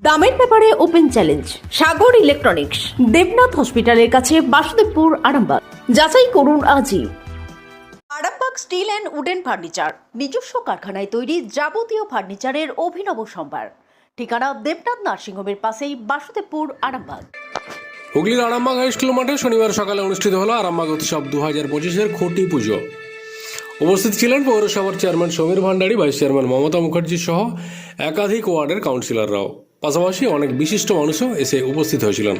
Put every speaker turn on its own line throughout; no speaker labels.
দামের ব্যাপারে open challenge সাগর electronics, Debnath হসপিটালের কাছে, বাসুদেবপুর, আরামবাগ। যাচাই করুন আজই। Arambagh steel and wooden furniture, নিজস্ব কারখানায় তৈরি যাবতীয় ফার্নিচারের অভিনব সম্ভার। ঠিকানা দেবনাথ নার্সিংহোমের পাশেই, বাসুদেবপুর, আরামবাগ।
হুগলির আরামবাগ হাই স্কুল মাঠে শনিবার সকালে অনুষ্ঠিত হলো আরামবাগ উৎসব 2025-এর খুঁটি পুজো। উপস্থিত ছিলেন পৌরসভার chairman Samir Bhandari, vice chairman Mamata Mukherjee সহ একাধিক ওয়ার্ডের কাউন্সিলররাও। পাশাপাশি অনেক বিশিষ্ট মানুষও এসে উপস্থিত হয়েছিলেন।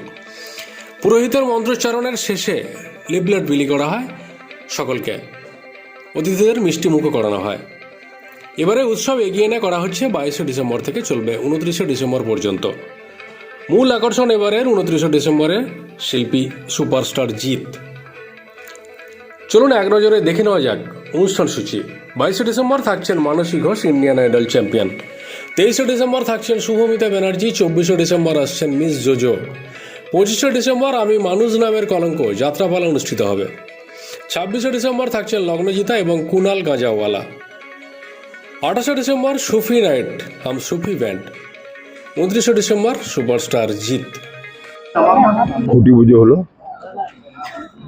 পুরোহিতের মন্ত্রোচ্চারণের শেষে লিফলেট বিলি করা হয় সকলকে, অতিথিদের মিষ্টি মুখও করানো হয়। এবারে উৎসব এগিয়ে নিয়ে করা হচ্ছে 22শে ডিসেম্বর থেকে চলবে 29শে ডিসেম্বর পর্যন্ত। মূল আকর্ষণ এবারের 29শে ডিসেম্বরে শিল্পী সুপারস্টার জিৎ। চলুন এক নজরে দেখে নেওয়া যাক অনুষ্ঠান সূচি। 22শে ডিসেম্বর থাকছেন Manasi Ghosh, Indian Idol champion. 23শে ডিসেম্বর থাকছেন শুভমিতা ব্যানার্জি। 24শে ডিসেম্বর আসছেন মিস জোজো। 25শে ডিসেম্বর আমি মানুষ নামের কলঙ্ক যাত্রাপালা অনুষ্ঠিত হবে। 26শে ডিসেম্বর থাকছেন লগ্নজিতা এবং কুনাল গাঁজাওয়ালা। 28শে December Sufi night Hum Sufi band. 29শে ডিসেম্বর সুপারস্টার জিৎ।
খুঁটি পুজো হলো,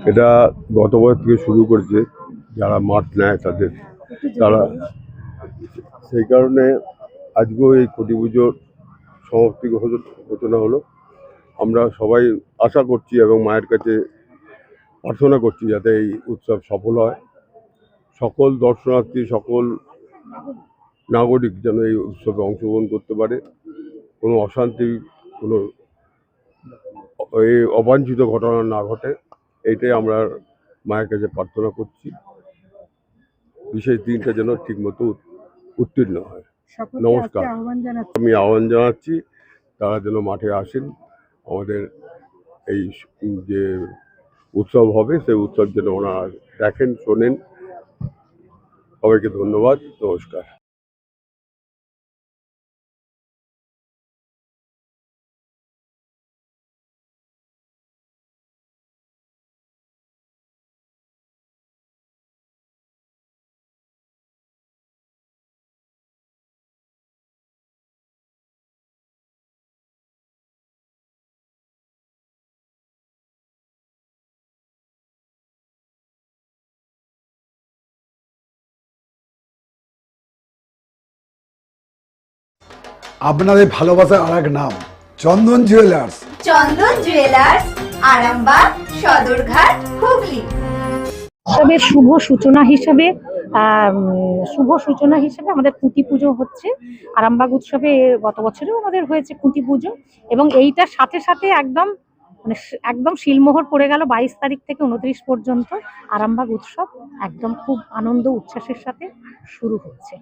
এটা গত বছর থেকে শুরু করেছে যারা মাঠ নেয় তারা সেই কারণে আজকেও এই খুঁটি পুজোর সমাপ্তি ঘোষণা হলো। আমরা সবাই আশা করছি এবং মায়ের কাছে প্রার্থনা করছি যাতে এই উৎসব সফল হয়। সকল দর্শনার্থী, সকল নাগরিক যেন এই উৎসবে অংশগ্রহণ করতে পারে, কোনো অশান্তি, কোনো এই অবাঞ্ছিত ঘটনা না ঘটে, এইটাই আমরা মায়ের কাছে প্রার্থনা করছি। বিশেষ দিনটা যেন ঠিকমতো উত্তীর্ণ হয়। নমস্কার, আমি আহ্বান জানাচ্ছি তারা যেন মাঠে আসেন। আমাদের এই যে উৎসব হবে সেই উৎসব যেন ওনারা দেখেন, শোনেন। সবাইকে ধন্যবাদ, নমস্কার।
আপনাদের ভালোবাসার আর এক নাম চন্দন জুয়েলার্স।
চন্দন জুয়েলার্স, আরামবাগ, সদরঘাট, হুগলি।
উৎসবের শুভ সূচনা হিসেবে আমাদের খুঁটি পুজো হচ্ছে। আরামবাগ উৎসবে গত বছরেও আমাদের হয়েছে খুঁটি পুজো, এবং এইটার সাথে সাথে একদম শিলমোহর পড়ে গেল 22 তারিখ থেকে 29 পর্যন্ত আরামবাগ উৎসব একদম খুব আনন্দ উচ্ছ্বাসের সাথে শুরু হচ্ছে।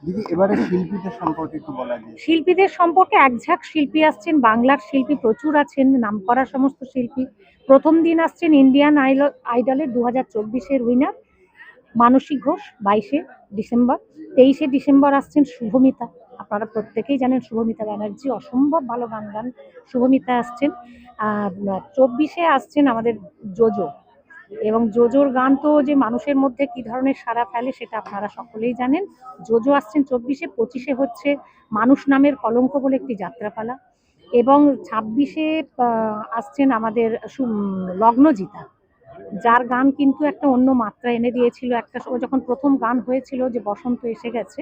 দিদি, এবারে শিল্পীদের সম্পর্কে একটু বলা যায়।
শিল্পীদের সম্পর্কে একঝাঁক শিল্পী আসছেন, বাংলার শিল্পী প্রচুর আছেন, নামকরা সমস্ত শিল্পী। প্রথম দিন আসছেন ইন্ডিয়ান আইডলের 2024-এর উইনার মানসী ঘোষ 22শে ডিসেম্বর। 23শে ডিসেম্বর আসছেন শুভমিতা। আপনারা প্রত্যেকেই জানেন শুভমিতা ব্যানার্জি অসম্ভব ভালো গান গান। শুভমিতা আসছেন। 24শে আসছেন আমাদের জোজো, এবং জোজোর গান তো যে মানুষের মধ্যে কি ধরনের সাড়া ফেলে সেটা আপনারা সকলেই জানেন। জোজো আসছেন 24শে। 25শে হচ্ছে মানুষ নামের কলঙ্ক বলে একটি যাত্রাপালা, এবং 26শে আসছেন আমাদের লগ্নজিতা, যার গান কিন্তু একটা অন্য মাত্রা এনে দিয়েছিল। একটা সময় যখন প্রথম গান হয়েছিল যে বসন্ত এসে গেছে,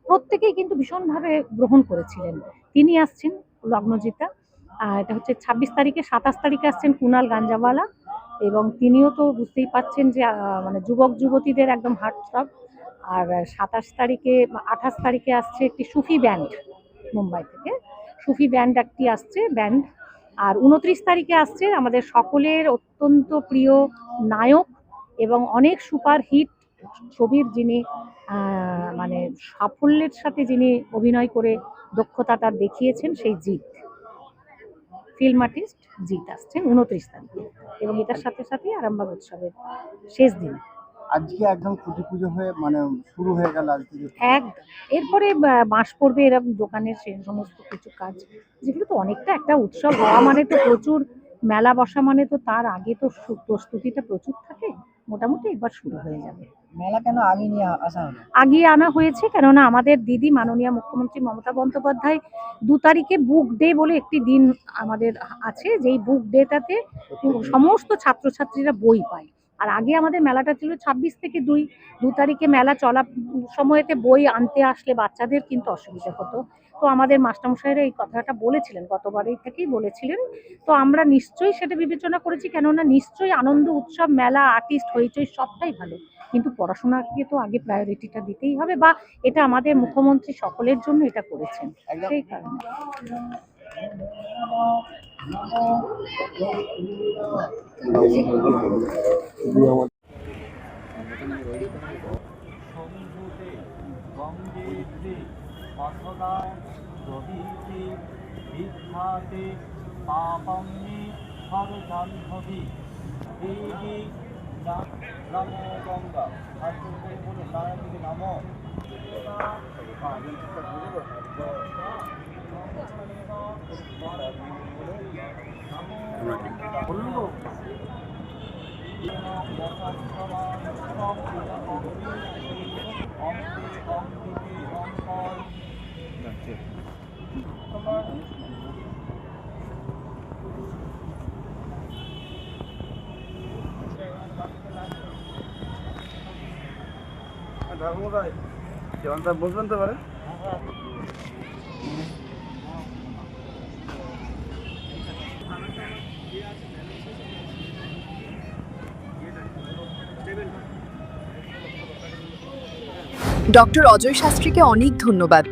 প্রত্যেকেই কিন্তু ভীষণভাবে গ্রহণ করেছিলেন। তিনি আসছেন লগ্নজিতা। এটা হচ্ছে 26 তারিখে। 27 তারিখে আসছেন কুনাল গাঞ্জাওয়ালা, এবং তিনিও তো বুঝতেই পাচ্ছেন যে মানে যুবক যুবতীদের একদম হার্টথ্রব। আর 28 তারিখে আসছে একটি সুফি ব্যান্ড মুম্বাই থেকে। সুফি ব্যান্ড একটি আসছে ব্যান্ড। আর 29 তারিখে আসছে আমাদের সকলের অত্যন্ত প্রিয় নায়ক এবং অনেক সুপার হিট ছবির যিনি মানে সাফল্যের সাথে যিনি অভিনয় করে দক্ষতা তার দেখিয়েছেন, সেই জিৎ, ফিল্ম আর্টিস্ট জিৎ আসছেন 29 তারিখে। এবং এটার সাথে সাথে আরামবাগ উৎসবের শেষ দিন।
আজকে একদম খুঁটি পুজো হয়ে শুরু হয়ে গেল আজকে।
এরপরে মাস পড়বে এরকম দোকানের সেই সমস্ত কিছু কাজ, যেগুলো তো অনেকটা একটা উৎসব হওয়া মানে তো প্রচুর মেলা বসা মানে তো তার আগে তো প্রস্তুতিটা প্রচুর থাকে। মোটামুটি এবার শুরু হয়ে যাবে।
মেলা কেন আগে নিয়ে আসা হলো?
আগিয়ে আনা হয়েছে কেননা আমাদের দিদি মাননীয় মুখ্যমন্ত্রী মমতা বন্দ্যোপাধ্যায় 2 তারিখে বুক ডে বলে একটি দিন আমাদের আছে, যেই বুক ডেটাতে সমস্ত ছাত্রছাত্রীরা বই পায়। আর আগে আমাদের মেলাটা ছিল 26 থেকে 2 তারিখে মেলা চলা সময়তে বই আনতে আসলে বাচ্চাদের কিন্তু অসুবিধা হতো। তো আমাদের মাস্টারমশাইরা এই কথাটা বলেছিলেন, গতবারেই থেকেই বলেছিলেন। তো আমরা নিশ্চয়ই সেটা বিবেচনা করেছি, কেননা নিশ্চয়ই আনন্দ উৎসব, মেলা, আর্টিস্ট, হইচই সবটাই ভালো, কিন্তু পড়াশোনাকে তো আগে প্রায়োরিটিটা দিতেই হবে, বা এটা আমাদের মুখ্যমন্ত্রী সকলের জন্য এটা করেছেন, সেই কারণে।
বলবেন তো পারে।
ডক্টর অজয় শাস্ত্রীকে অনেক ধন্যবাদ।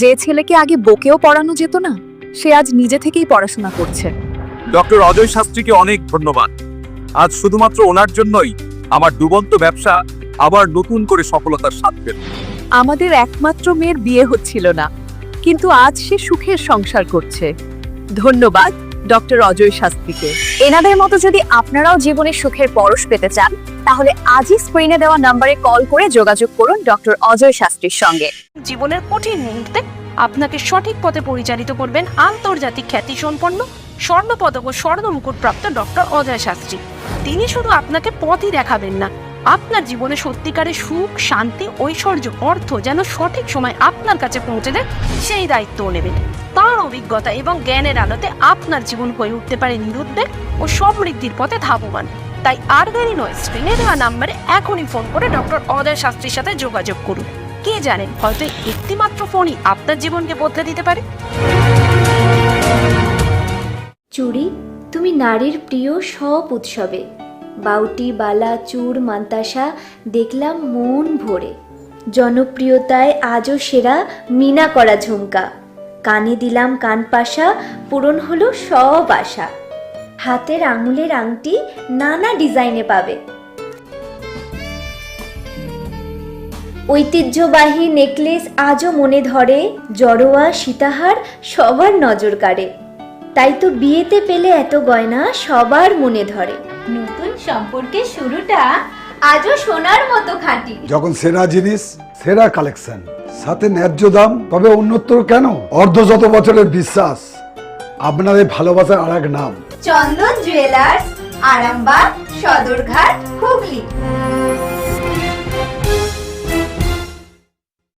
যে ছেলেকে আগে বকেও পড়ানো যেত না, সে আজ নিজে থেকেই পড়াশোনা করছে।
ডক্টর অজয় শাস্ত্রীকে অনেক ধন্যবাদ। আজ শুধুমাত্র ওনার জন্যই আমার ডুবন্ত ব্যবসা আবার নতুন করে সফলতার স্বাদ পেল।
আমাদের একমাত্র মেয়ের বিয়ে হচ্ছিল না, কিন্তু আজ সে সুখের সংসার করছে। ধন্যবাদ ডক্টর অজয় শাস্ত্রীকে।
এনাদের মতো যদি আপনারাও জীবনে সুখের পরশ পেতে চান, তাহলে আজই স্ক্রিনে দেওয়া নম্বরে কল করে যোগাযোগ করুন ডক্টর অজয় শাস্ত্রীর সঙ্গে।
জীবনের কঠিন মুহূর্তে আপনাকে সঠিক পথে পরিচালিত করবেন আন্তর্জাতিক খ্যাতিসম্পন্ন স্বর্ণপদক ও স্বর্ণ মুকুট প্রাপ্ত ডক্টর অজয় শাস্ত্রী। তিনি শুধু আপনাকে পথই দেখাবেন না, আপনার জীবনে সত্যিকারের সুখ, শান্তি, ঐশ্বর্য, অর্থ যেন সঠিক সময় আপনার কাছে পৌঁছে দেয়, সেই দায়িত্বও নেবেন। তার অভিজ্ঞতা এবং জ্ঞানের আলোতে আপনার জীবন হয়ে উঠতে পারে নিরুদ্বেগ ও সমৃদ্ধির পথে ধাবমান। তাই আর দেরি নয়, স্ক্রিনে দেওয়া নাম্বারে এখনই ফোন করে ডক্টর অজয় শাস্ত্রীর সাথে যোগাযোগ করুন। কে জানেন, হয়তো একটি মাত্র ফোনই আপনার জীবনকে বদলে দিতে পারে।
চুড়ি, তুমি নারীর প্রিয় সব উৎসবে। বাউটি, বালা, চূড়, মান্তাসা দেখলাম মন ভরে। জনপ্রিয়তায় আজও সেরা মিনা করা ঝুমকা। কানে দিলাম কানপাশা, পূরণ হলো সব আশা। হাতের আঙুলের আংটি নানা ডিজাইনে পাবে। ঐতিহ্যবাহী নেকলেস আজও মনে ধরে। জড়োয়া, সীতাহার সবার নজর কাড়ে। তাই তো বিয়েতে পেলে এত গয়না সবার মনে ধরে। নতুন সম্পর্কের শুরুটা আজও সোনার মতো খাঁটি।
যখন সেরা জিনিস, সেরা কালেকশন, সাথে ন্যায্য দাম, তবে উন্নতর কেন? অর্ধশত বছরের বিশ্বাস, আপনাদের ভালোবাসার আরেক নাম।
চন্দন জুয়েলার্স, আরামবাগ, সদরঘাট, হুগলি।